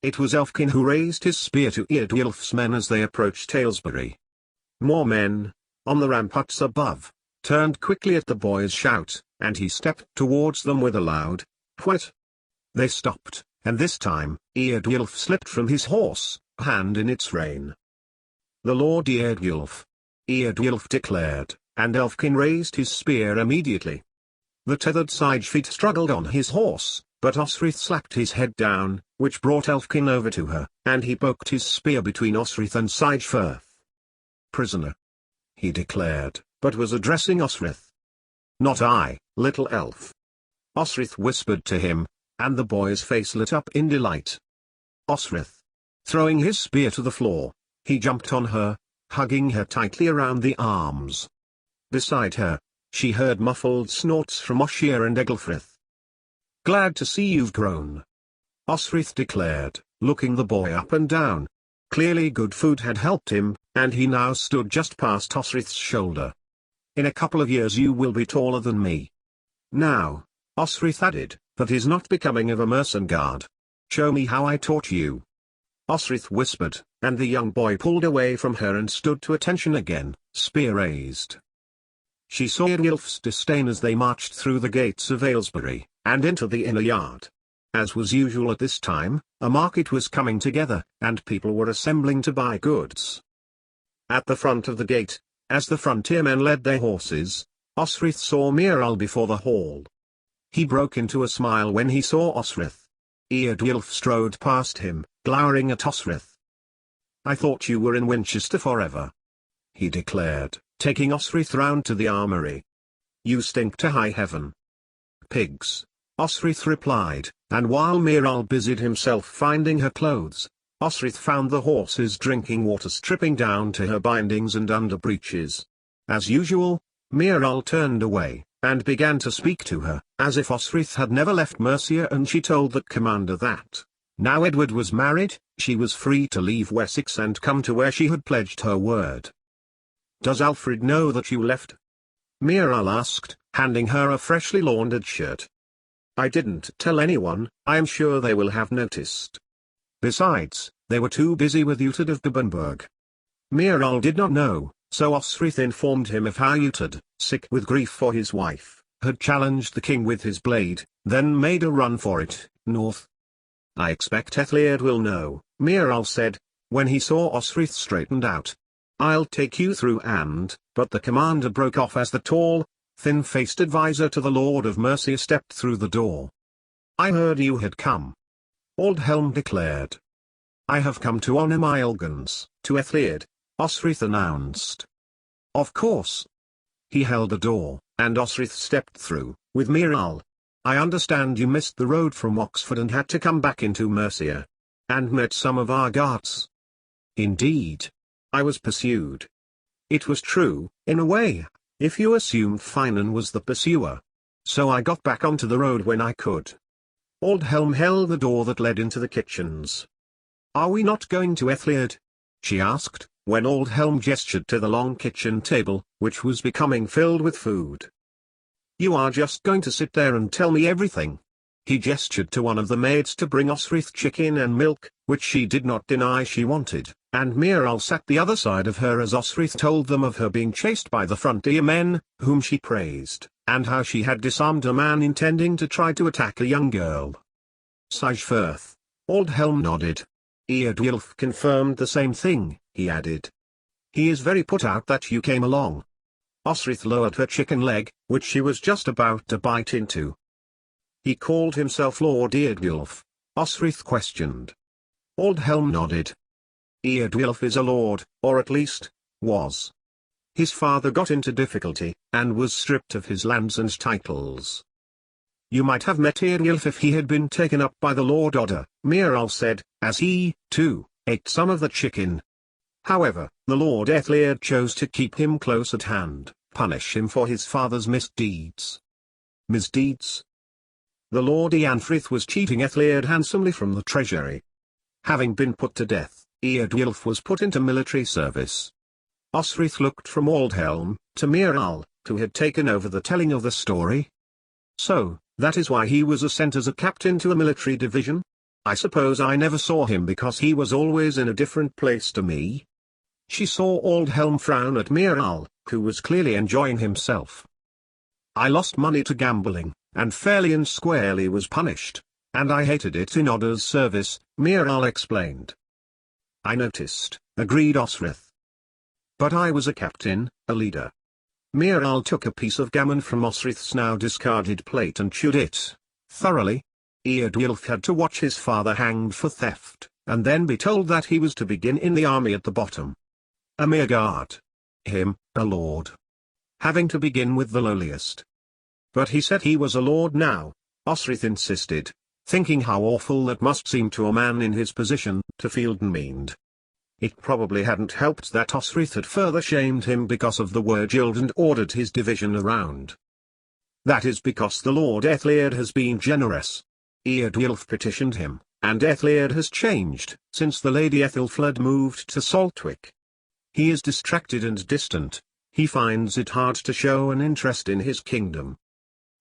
it was Elfkin who raised his spear to Eardwulf's men as they approached Aylesbury. More men, on the ramparts above, turned quickly at the boy's shout, and he stepped towards them with a loud, "What?" They stopped, and this time, Eardwulf slipped from his horse, hand in its rein. "The Lord Eardwulf," Eardwulf declared, and Elfkin raised his spear immediately. The tethered side-feet struggled on his horse, but Osrith slapped his head down, which brought Elfkin over to her, and he poked his spear between Osrith and Sidefirth. "Prisoner," he declared, but was addressing Osrith. "Not I, little elf," Osrith whispered to him, and the boy's face lit up in delight. Osrith. Throwing his spear to the floor, he jumped on her, hugging her tightly around the arms. Beside her, she heard muffled snorts from Oshir and Egelfrith. "Glad to see you've grown," Osrith declared, looking the boy up and down. Clearly good food had helped him, and he now stood just past Osrith's shoulder. "In a couple of years you will be taller than me." "Now," Osrith added, "that is not becoming of a mercenguard. Show me how I taught you." Osrith whispered, and the young boy pulled away from her and stood to attention again, spear raised. She saw Eardwulf's disdain as they marched through the gates of Aylesbury, and into the inner yard. As was usual at this time, a market was coming together, and people were assembling to buy goods. At the front of the gate, as the frontiermen led their horses, Osrith saw Miral before the hall. He broke into a smile when he saw Osrith. Eardwulf strode past him, glowering at Osrith. "I thought you were in Winchester forever," he declared, taking Osrith round to the armory. "You stink to high heaven." "Pigs," Osrith replied, and while Miral busied himself finding her clothes, Osrith found the horse's drinking water dripping down to her bindings and underbreeches. As usual, Miral turned away, and began to speak to her, as if Osrith had never left Mercia, and she told the commander that, now Edward was married, she was free to leave Wessex and come to where she had pledged her word. "Does Alfred know that you left?" Miral asked, handing her a freshly laundered shirt. "I didn't tell anyone. I am sure they will have noticed. Besides, they were too busy with Utad of Bebbanburg." Miral did not know, so Osrith informed him of how Utad, sick with grief for his wife, had challenged the king with his blade, then made a run for it, north. "I expect Ethliad will know," Miral said, when he saw Osrith straightened out. "I'll take you through but the commander broke off as the tall, thin-faced advisor to the Lord of Mercia stepped through the door. "I heard you had come," Aldhelm declared. "I have come to honor my Elgans, to Ethliad," Osrith announced. "Of course." He held a door, and Osrith stepped through, with Miral. "I understand you missed the road from Oxford and had to come back into Mercia. And met some of our guards." "Indeed. I was pursued." It was true, in a way, if you assumed Finan was the pursuer. "So I got back onto the road when I could." Aldhelm held the door that led into the kitchens. "Are we not going to Ethliad?" she asked, when Aldhelm gestured to the long kitchen table, which was becoming filled with food. "You are just going to sit there and tell me everything?" He gestured to one of the maids to bring Osrith chicken and milk, which she did not deny she wanted, and Miral sat the other side of her as Osrith told them of her being chased by the frontier men, whom she praised, and how she had disarmed a man intending to try to attack a young girl. Sidefirth, Aldhelm nodded. Eardwulf confirmed the same thing, he added. "He is very put out that you came along." Osrith lowered her chicken leg, which she was just about to bite into. "He called himself Lord Eardwulf?" Osrith questioned. Aldhelm nodded. "Eardwulf is a lord, or at least, was. His father got into difficulty, and was stripped of his lands and titles." "You might have met Eardwulf if he had been taken up by the Lord Odda," Miral said, as he, too, ate some of the chicken. "However, the Lord Ethliad chose to keep him close at hand, punish him for his father's misdeeds." "Misdeeds?" "The Lord Eanfrith was cheating Ethliad handsomely from the treasury. Having been put to death, Eardwulf was put into military service." Osrith looked from Aldhelm to Miral, who had taken over the telling of the story. "So, that is why he was sent as a captain to a military division?" I suppose I never saw him because he was always in a different place to me. She saw Old Helm frown at Miral, who was clearly enjoying himself. I lost money to gambling, and fairly and squarely was punished, and I hated it in Odda's service, Miral explained. I noticed, agreed Osrith. But I was a captain, a leader. Miral took a piece of gammon from Osrith's now discarded plate and chewed it thoroughly. Eardwulf had to watch his father hanged for theft, and then be told that he was to begin in the army at the bottom. A mere guard. Him, a lord. Having to begin with the lowliest. But he said he was a lord now, Osrith insisted, thinking how awful that must seem to a man in his position to feel demeaned. It probably hadn't helped that Osrith had further shamed him because of the word Yield and ordered his division around. That is because the Lord Ethliard has been generous. Eardwulf petitioned him, and Ethliard has changed since the Lady Ethelfled moved to Saltwick. He is distracted and distant. He finds it hard to show an interest in his kingdom.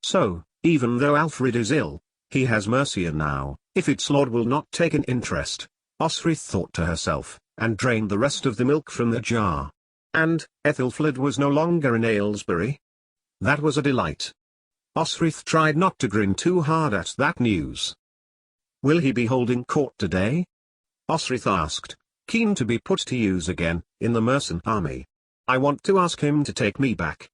So, even though Alfred is ill, he has Mercia now, if its lord will not take an interest, Osrith thought to herself, and drained the rest of the milk from the jar. And, Ethelfled was no longer in Aylesbury. That was a delight. Osrith tried not to grin too hard at that news. Will he be holding court today? Osrith asked, keen to be put to use again, in the Mercian army. I want to ask him to take me back.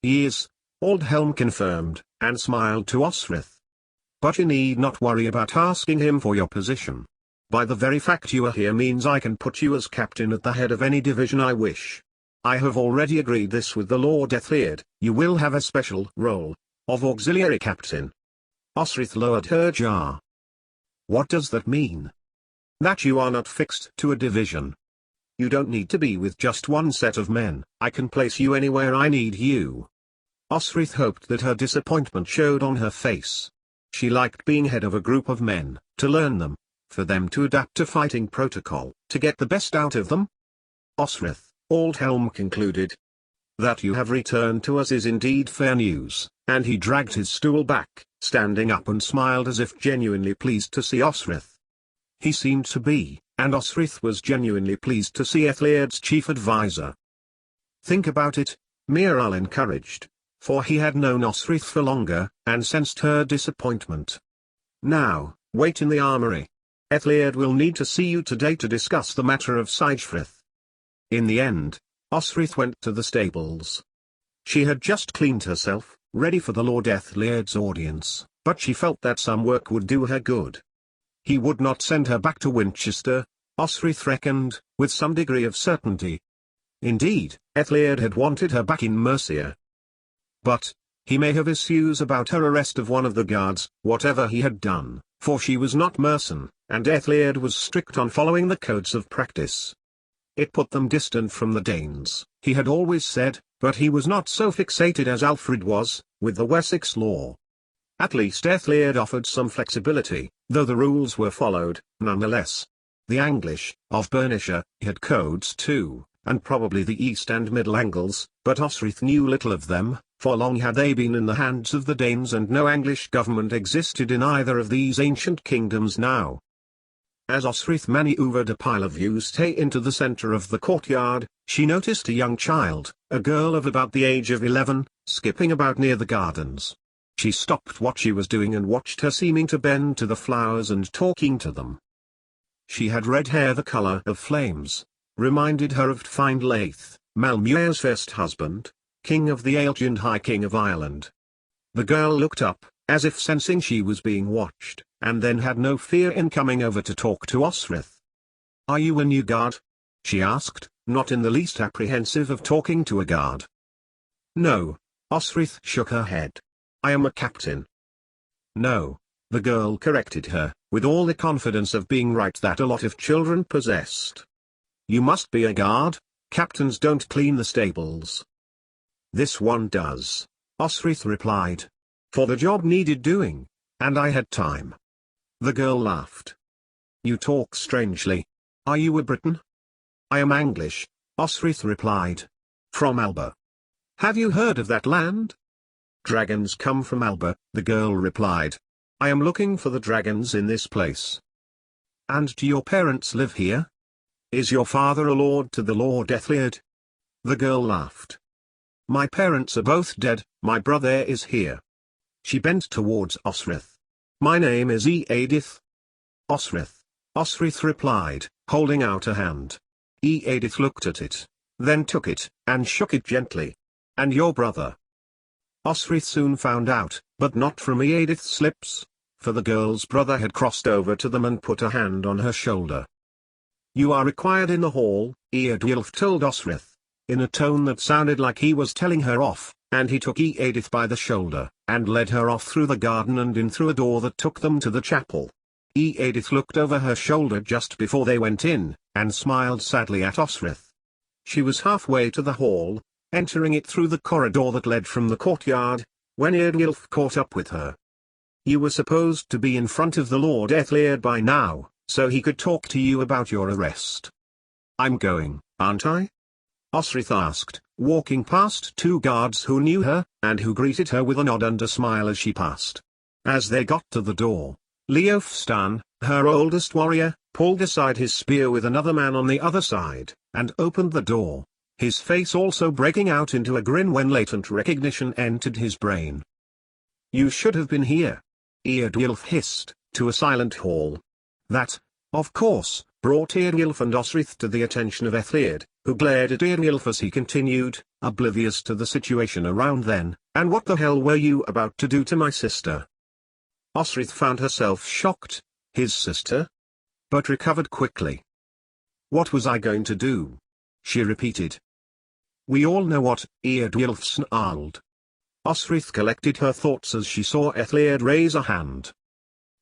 He is, Old Helm confirmed, and smiled to Osrith. But you need not worry about asking him for your position. By the very fact you are here means I can put you as captain at the head of any division I wish. I have already agreed this with the Lord Ethliard. You will have a special role of auxiliary captain. Osrith lowered her jar. What does that mean? That you are not fixed to a division. You don't need to be with just one set of men. I can place you anywhere I need you. Osrith hoped that her disappointment showed on her face. She liked being head of a group of men, to learn them, for them to adapt to fighting protocol, to get the best out of them. Osrith, Old Helm concluded. That you have returned to us is indeed fair news, and he dragged his stool back, standing up and smiled as if genuinely pleased to see Osrith. He seemed to be, and Osrith was genuinely pleased to see Ethliard's chief advisor. Think about it, Miral encouraged, for he had known Osrith for longer, and sensed her disappointment. Now, wait in the armory. Ethliard will need to see you today to discuss the matter of Sigefrith. In the end, Osrith went to the stables. She had just cleaned herself, ready for the Lord Ethliard's audience, but she felt that some work would do her good. He would not send her back to Winchester, Osrith reckoned, with some degree of certainty. Indeed, Ethliard had wanted her back in Mercia. But, he may have issues about her arrest of one of the guards, whatever he had done, for she was not Mercian, and Ethliard was strict on following the codes of practice. It put them distant from the Danes, he had always said, but he was not so fixated as Alfred was, with the Wessex law. At least Ethliard offered some flexibility, though the rules were followed, nonetheless. The Anglish, of Bernicia, had codes too, and probably the East and Middle Angles, but Osrith knew little of them, for long had they been in the hands of the Danes and no Anglish government existed in either of these ancient kingdoms now. As Osrith maneuvered a pile of Yuste into the center of the courtyard, she noticed a young child, a girl of about the age of 11, skipping about near the gardens. She stopped what she was doing and watched her seeming to bend to the flowers and talking to them. She had red hair the color of flames, reminded her of Find Laith, Malmuir's first husband, king of the Aelgi and High King of Ireland. The girl looked up, as if sensing she was being watched, and then had no fear in coming over to talk to Osrith. Are you a new guard? She asked, not in the least apprehensive of talking to a guard. No, Osrith shook her head. I am a captain. No, the girl corrected her, with all the confidence of being right that a lot of children possessed. You must be a guard, captains don't clean the stables. This one does, Osrith replied. For the job needed doing, and I had time. The girl laughed. You talk strangely. Are you a Briton? I am Anglish, Osrith replied. From Alba. Have you heard of that land? Dragons come from Alba, the girl replied. I am looking for the dragons in this place. And do your parents live here? Is your father a lord to the Lord Ethliad? The girl laughed. My parents are both dead, my brother is here. She bent towards Osrith. My name is Eadith. Osrith. Osrith replied, holding out a hand. Eadith looked at it, then took it, and shook it gently. And your brother? Osrith soon found out, but not from Eadith's lips, for the girl's brother had crossed over to them and put a hand on her shoulder. You are required in the hall, Eadwulf told Osrith, in a tone that sounded like he was telling her off, and he took Eadith by the shoulder, and led her off through the garden and in through a door that took them to the chapel. Eadith looked over her shoulder just before they went in, and smiled sadly at Osrith. She was halfway to the hall, entering it through the corridor that led from the courtyard, when Eadwulf caught up with her. You were supposed to be in front of the Lord Ethliad by now, so he could talk to you about your arrest. I'm going, aren't I? Osrith asked, walking past two guards who knew her, and who greeted her with a nod and a smile as she passed. As they got to the door, Leofstan, her oldest warrior, pulled aside his spear with another man on the other side, and opened the door, his face also breaking out into a grin when latent recognition entered his brain. You should have been here. Eadwulf hissed, to a silent hall. That, of course, brought Eadwulf and Osrith to the attention of Ethliad, who glared at Eadwulf as he continued, oblivious to the situation around then, and what the hell were you about to do to my sister? Osrith found herself shocked. His sister? But recovered quickly. What was I going to do? She repeated. We all know what, Eadwulf snarled. Osrith collected her thoughts as she saw Ethliad raise a hand.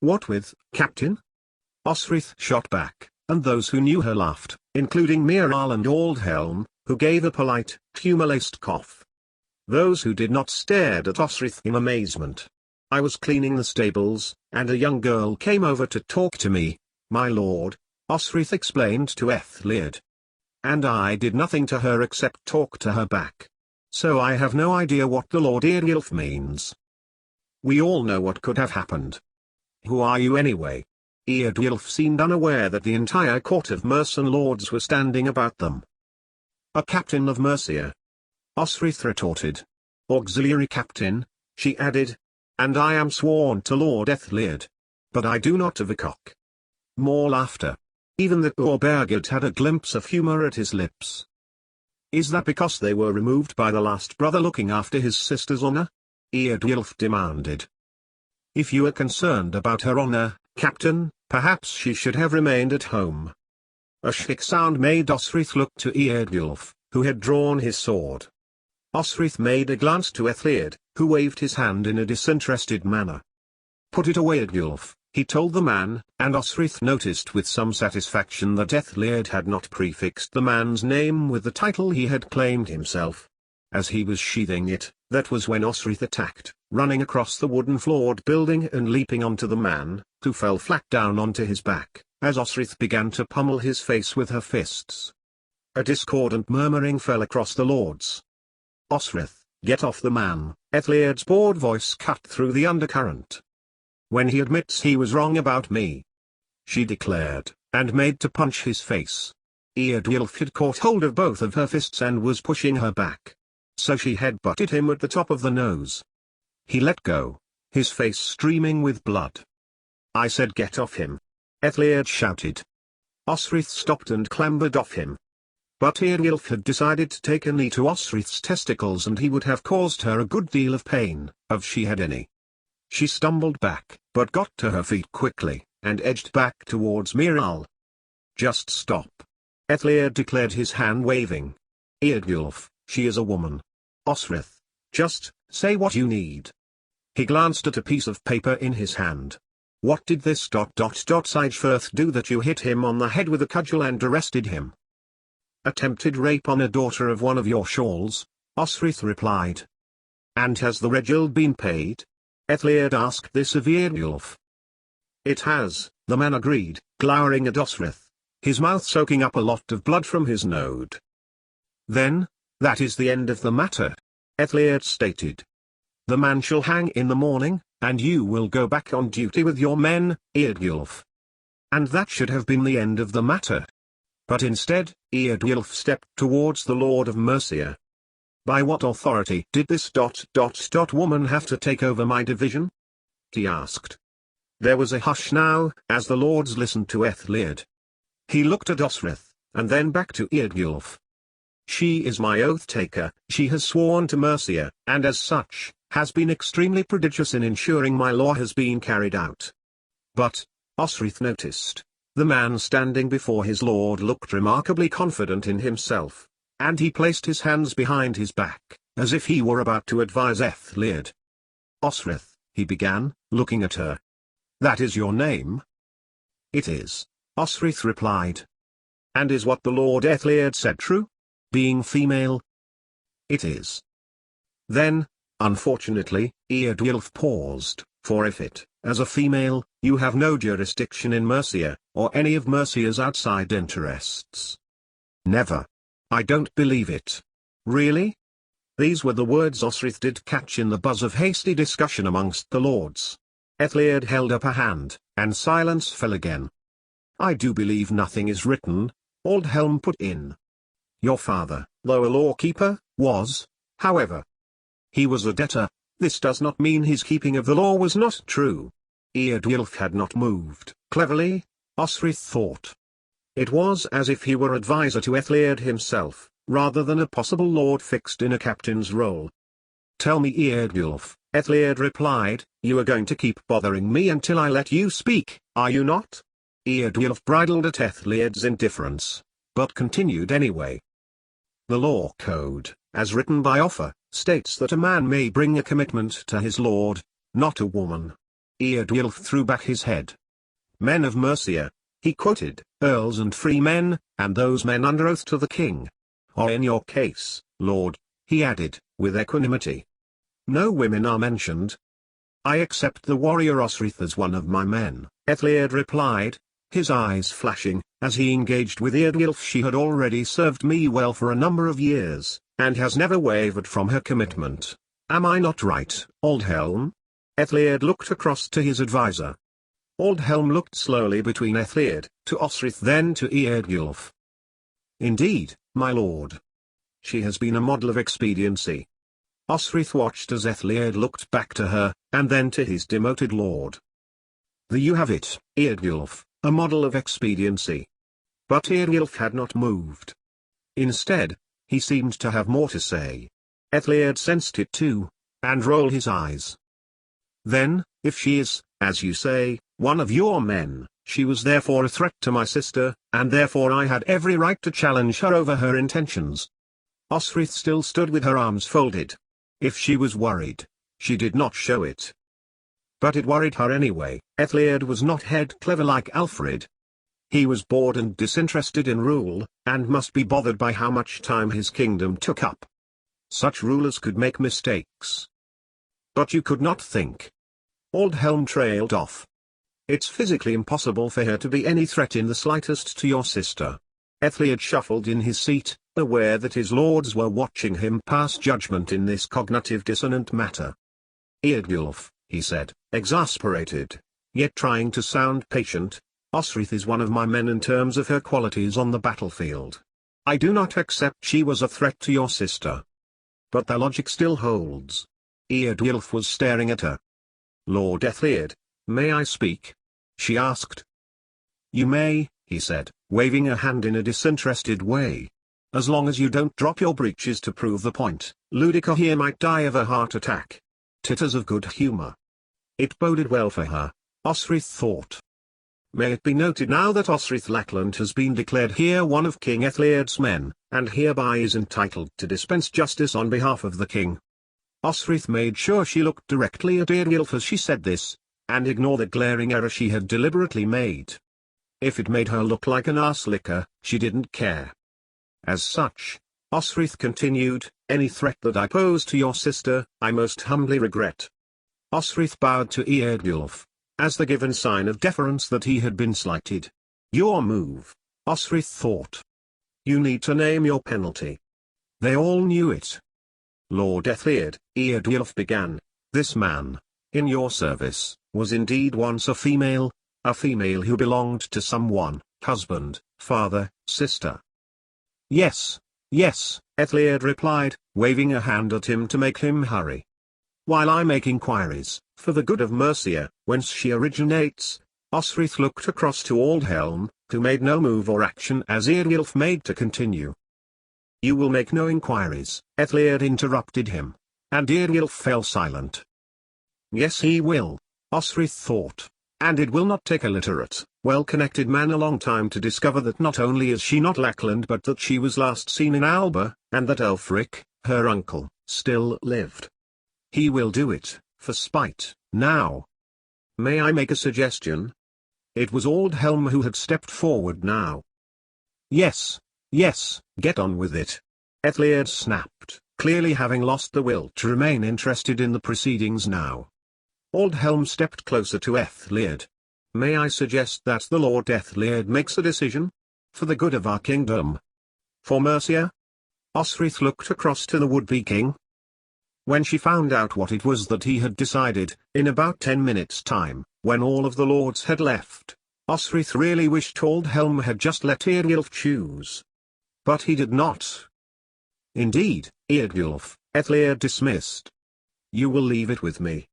What with, Captain? Osrith shot back, and those who knew her laughed, including Miral and Aldhelm, who gave a polite, humor-laced cough. Those who did not stared at Osrith in amazement. I was cleaning the stables, and a young girl came over to talk to me, my lord, Osrith explained to Ethliad. And I did nothing to her except talk to her back. So I have no idea what the Lord Eadwulf means. We all know what could have happened. Who are you anyway? Eadwulf seemed unaware that the entire court of Mercian lords were standing about them. A captain of Mercia. Osrith retorted. Auxiliary captain, she added. And I am sworn to Lord Ethliad. But I do not of a cock. More laughter. Even the Orbergid had a glimpse of humor at his lips. Is that because they were removed by the last brother looking after his sister's honor? Eadwulf demanded. If you are concerned about her honor, Captain, perhaps she should have remained at home. A shriek sound made Osrith look to Eadwulf, who had drawn his sword. Osrith made a glance to Ethliad, who waved his hand in a disinterested manner. Put it away, Eadwulf, he told the man, and Osrith noticed with some satisfaction that Ethliad had not prefixed the man's name with the title he had claimed himself. As he was sheathing it, that was when Osrith attacked, running across the wooden-floored building and leaping onto the man, who fell flat down onto his back, as Osrith began to pummel his face with her fists. A discordant murmuring fell across the lords. Osrith, get off the man, Ethliad's bored voice cut through the undercurrent. When he admits he was wrong about me, she declared, and made to punch his face. Eadwulf had caught hold of both of her fists and was pushing her back. So she head-butted him at the top of the nose. He let go, his face streaming with blood. I said get off him. Ethliad shouted. Osrith stopped and clambered off him. But Eadwulf had decided to take a knee to Osrith's testicles and he would have caused her a good deal of pain, if she had any. She stumbled back, but got to her feet quickly, and edged back towards Miral. Just stop. Ethliad declared, his hand waving. Eadwulf, she is a woman. Osrith, just, say what you need. He glanced at a piece of paper in his hand. What did this ... Sigefirth do that you hit him on the head with a cudgel and arrested him? Attempted rape on a daughter of one of your shawls, Osrith replied. And has the regil been paid? Ethliad asked this of Eadwulf. It has, the man agreed, glowering at Osrith, his mouth soaking up a lot of blood from his node. Then, that is the end of the matter, Ethliad stated. The man shall hang in the morning, and you will go back on duty with your men, Eardwulf. And that should have been the end of the matter. But instead, Eardwulf stepped towards the Lord of Mercia. By what authority did this woman have to take over my division? He asked. There was a hush now, as the lords listened to Aethliad. He looked at Osrith, and then back to Eardwulf. She is my oath-taker, she has sworn to Mercia, and as such, has been extremely prodigious in ensuring my law has been carried out. But, Osrith noticed, the man standing before his lord looked remarkably confident in himself, and he placed his hands behind his back, as if he were about to advise Aethliad. Osrith, he began, looking at her. That is your name? It is, Osrith replied. And is what the Lord Aethliad said true? Being female? It is. Then, unfortunately, Eardwulf paused, for if it, as a female, you have no jurisdiction in Mercia, or any of Mercia's outside interests. Never. I don't believe it. Really? These were the words Osrith did catch in the buzz of hasty discussion amongst the lords. Aethliad held up a hand, and silence fell again. I do believe nothing is written, Aldhelm put in. Your father, though a law-keeper, was, however. He was a debtor. This does not mean his keeping of the law was not true. Eardwulf had not moved. Cleverly, Osrith thought. It was as if he were advisor to Aethliad himself, rather than a possible lord fixed in a captain's role. Tell me, Eardwulf, Aethliad replied, you are going to keep bothering me until I let you speak, are you not? Eardwulf bridled at Aethliad's indifference, but continued anyway. The law code, as written by Offa, states that a man may bring a commitment to his lord, not a woman. Eardwulf threw back his head. Men of Mercia, he quoted, earls and free men, and those men under oath to the king. Or in your case, lord, he added, with equanimity. No women are mentioned. I accept the warrior Osrith as one of my men, Aethliad replied, his eyes flashing, as he engaged with Eardwulf. She had already served me well for a number of years, and has never wavered from her commitment. Am I not right, Aldhelm? Aethliad looked across to his advisor. Aldhelm looked slowly between Aethliad, to Osrith, then to Eardwulf. Indeed, my lord. She has been a model of expediency. Osrith watched as Aethliad looked back to her, and then to his demoted lord. There you have it, Eardwulf, a model of expediency. But Eardwulf had not moved. Instead, he seemed to have more to say. Aethliad sensed it too, and rolled his eyes. Then, if she is, as you say, one of your men, she was therefore a threat to my sister, and therefore I had every right to challenge her over her intentions. Osrith still stood with her arms folded. If she was worried, she did not show it. But it worried her anyway. Aethliad was not head clever like Alfred. He was bored and disinterested in rule, and must be bothered by how much time his kingdom took up. Such rulers could make mistakes. But you could not think. Aldhelm trailed off. It's physically impossible for her to be any threat in the slightest to your sister. Aethliad shuffled in his seat, aware that his lords were watching him pass judgment in this cognitive dissonant matter. Eardwulf, he said, exasperated, yet trying to sound patient, Osrith is one of my men in terms of her qualities on the battlefield. I do not accept she was a threat to your sister. But the logic still holds. Eardwulf was staring at her. Lord Aethliad, may I speak? She asked. You may, he said, waving a hand in a disinterested way. As long as you don't drop your breeches to prove the point, Ludica here might die of a heart attack. Titters of good humor. It boded well for her, Osrith thought. May it be noted now that Osrith Lackland has been declared here one of King Aethliad's men, and hereby is entitled to dispense justice on behalf of the king. Osrith made sure she looked directly at Eardwulf as she said this, and ignored the glaring error she had deliberately made. If it made her look like an arslicker, she didn't care. As such, Osrith continued, any threat that I pose to your sister, I most humbly regret. Osrith bowed to Eardwulf, as the given sign of deference that he had been slighted. Your move, Osrith thought. You need to name your penalty. They all knew it. Lord Aethliad, Eardwulf began, this man, in your service, was indeed once a female who belonged to someone, husband, father, sister. Yes, yes, Ethliad replied, waving a hand at him to make him hurry. While I make inquiries, for the good of Mercia, whence she originates, Osrith looked across to Aldhelm, who made no move or action as Eardwulf made to continue. You will make no inquiries, Ethliad interrupted him, and Eardwulf fell silent. Yes he will, Osrith thought, and it will not take a literate, well-connected man a long time to discover that not only is she not Lackland but that she was last seen in Alba, and that Elfric, her uncle, still lived. He will do it, for spite, now. May I make a suggestion? It was Aldhelm who had stepped forward now. Yes, yes, get on with it. Ethliad snapped, clearly having lost the will to remain interested in the proceedings now. Aldhelm stepped closer to Ethliad. May I suggest that the Lord Ethliad makes a decision? For the good of our kingdom. For Mercia? Osrith looked across to the would-be king. When she found out what it was that he had decided, in about 10 minutes' time, when all of the lords had left, Osrith really wished Aldhelm had just let Eardwulf choose. But he did not. Indeed, Eardwulf, Ethliad dismissed. You will leave it with me.